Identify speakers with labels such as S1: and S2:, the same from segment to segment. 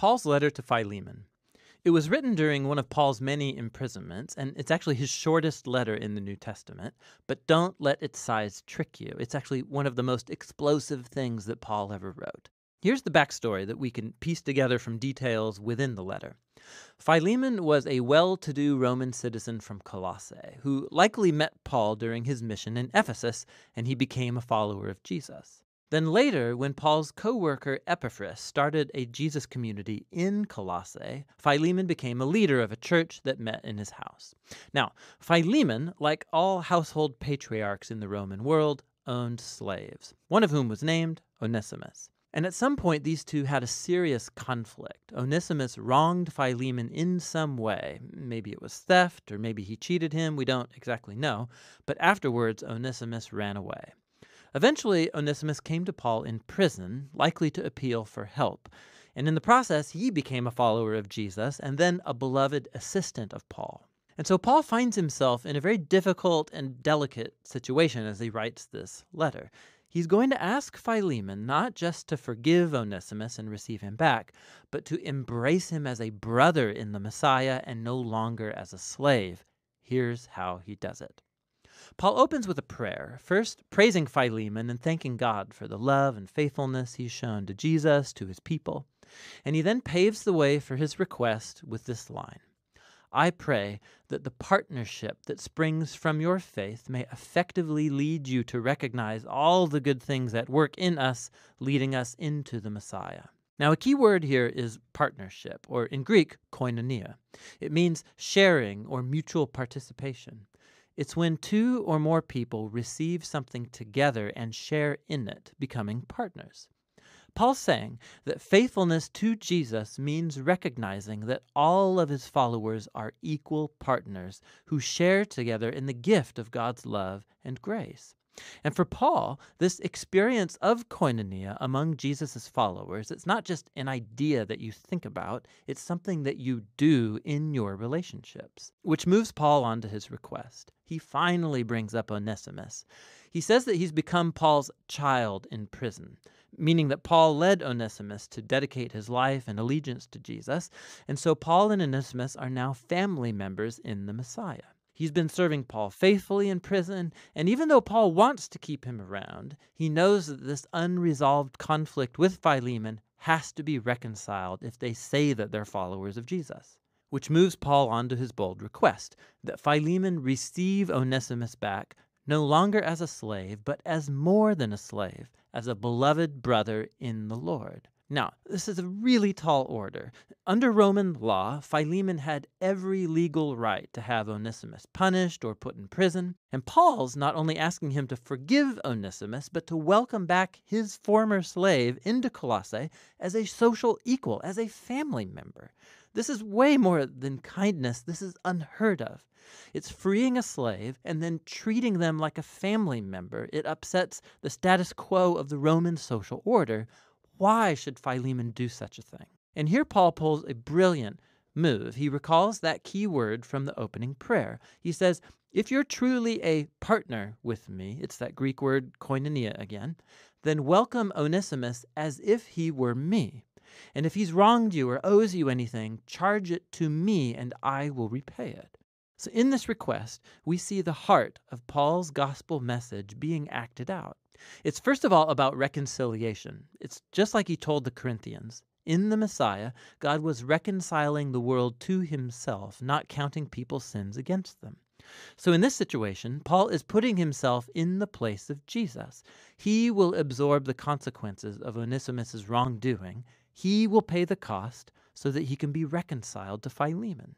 S1: Paul's letter to Philemon. It was written during one of Paul's many imprisonments, and it's actually his shortest letter in the New Testament, but don't let its size trick you. It's actually one of the most explosive things that Paul ever wrote. Here's the backstory that we can piece together from details within the letter. Philemon was a well-to-do Roman citizen from Colossae, who likely met Paul during his mission in Ephesus, and he became a follower of Jesus. Then later, when Paul's co-worker Epaphras started a Jesus community in Colossae, Philemon became a leader of a church that met in his house. Now, Philemon, like all household patriarchs in the Roman world, owned slaves, one of whom was named Onesimus. And at some point, these two had a serious conflict. Onesimus wronged Philemon in some way. Maybe it was theft, or maybe he cheated him. We don't exactly know. But afterwards, Onesimus ran away. Eventually, Onesimus came to Paul in prison, likely to appeal for help. And in the process, he became a follower of Jesus and then a beloved assistant of Paul. And so Paul finds himself in a very difficult and delicate situation as he writes this letter. He's going to ask Philemon not just to forgive Onesimus and receive him back, but to embrace him as a brother in the Messiah and no longer as a slave. Here's how he does it. Paul opens with a prayer, first praising Philemon and thanking God for the love and faithfulness he's shown to Jesus, to his people. And he then paves the way for his request with this line: I pray that the partnership that springs from your faith may effectively lead you to recognize all the good things at work in us, leading us into the Messiah. Now, a key word here is partnership, or in Greek, koinonia. It means sharing or mutual participation. It's when two or more people receive something together and share in it, becoming partners. Paul's saying that faithfulness to Jesus means recognizing that all of his followers are equal partners who share together in the gift of God's love and grace. And for Paul, this experience of koinonia among Jesus' followers, it's not just an idea that you think about, it's something that you do in your relationships. Which moves Paul on to his request. He finally brings up Onesimus. He says that he's become Paul's child in prison, meaning that Paul led Onesimus to dedicate his life and allegiance to Jesus, and so Paul and Onesimus are now family members in the Messiah. He's been serving Paul faithfully in prison, and even though Paul wants to keep him around, he knows that this unresolved conflict with Philemon has to be reconciled if they say that they're followers of Jesus. Which moves Paul on to his bold request, that Philemon receive Onesimus back, no longer as a slave, but as more than a slave, as a beloved brother in the Lord. Now, this is a really tall order. Under Roman law, Philemon had every legal right to have Onesimus punished or put in prison, and Paul's not only asking him to forgive Onesimus, but to welcome back his former slave into Colossae as a social equal, as a family member. This is way more than kindness. This is unheard of. It's freeing a slave and then treating them like a family member. It upsets the status quo of the Roman social order. Why should Philemon do such a thing? And here Paul pulls a brilliant move. He recalls that key word from the opening prayer. He says, if you're truly a partner with me, it's that Greek word koinonia again, then welcome Onesimus as if he were me. And if he's wronged you or owes you anything, charge it to me and I will repay it. So in this request, we see the heart of Paul's gospel message being acted out. It's first of all about reconciliation. It's just like he told the Corinthians. In the Messiah, God was reconciling the world to himself, not counting people's sins against them. So in this situation, Paul is putting himself in the place of Jesus. He will absorb the consequences of Onesimus' wrongdoing. He will pay the cost so that he can be reconciled to Philemon.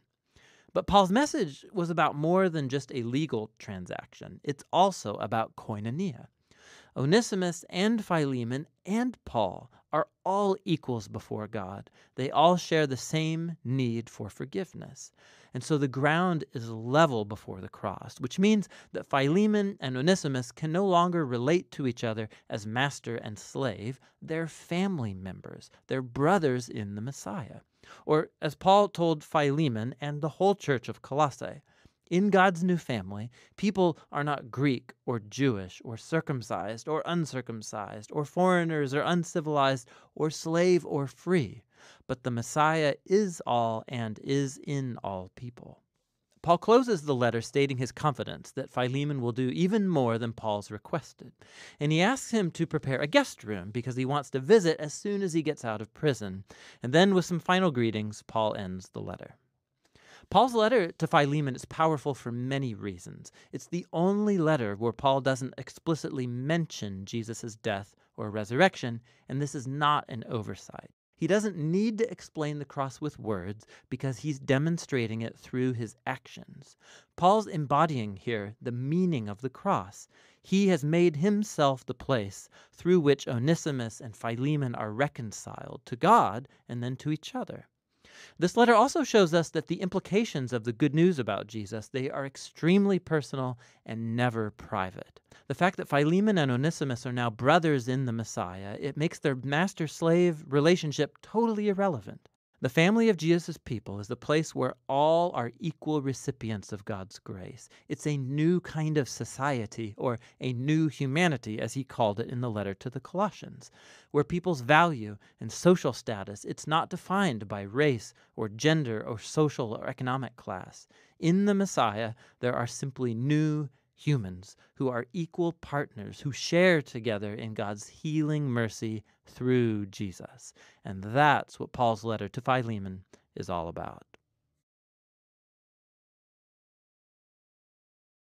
S1: But Paul's message was about more than just a legal transaction. It's also about koinonia. Onesimus and Philemon and Paul are all equals before God. They all share the same need for forgiveness. And so the ground is level before the cross, which means that Philemon and Onesimus can no longer relate to each other as master and slave. They're family members. They're brothers in the Messiah. Or as Paul told Philemon and the whole church of Colossae, in God's new family, people are not Greek or Jewish or circumcised or uncircumcised or foreigners or uncivilized or slave or free. but the Messiah is all and is in all people. Paul closes the letter stating his confidence that Philemon will do even more than Paul's requested, and he asks him to prepare a guest room because he wants to visit as soon as he gets out of prison. And then with some final greetings, Paul ends the letter. Paul's letter to Philemon is powerful for many reasons. It's the only letter where Paul doesn't explicitly mention Jesus' death or resurrection, and this is not an oversight. He doesn't need to explain the cross with words because he's demonstrating it through his actions. Paul's embodying here the meaning of the cross. He has made himself the place through which Onesimus and Philemon are reconciled to God and then to each other. This letter also shows us that the implications of the good news about Jesus, they are extremely personal and never private. The fact that Philemon and Onesimus are now brothers in the Messiah, it makes their master-slave relationship totally irrelevant. The family of Jesus' people is the place where all are equal recipients of God's grace. It's a new kind of society, or a new humanity, as he called it in the letter to the Colossians, where people's value and social status, it's not defined by race or gender or social or economic class. In the Messiah, there are simply new humans who are equal partners, who share together in God's healing mercy through Jesus. And that's what Paul's letter to Philemon is all about.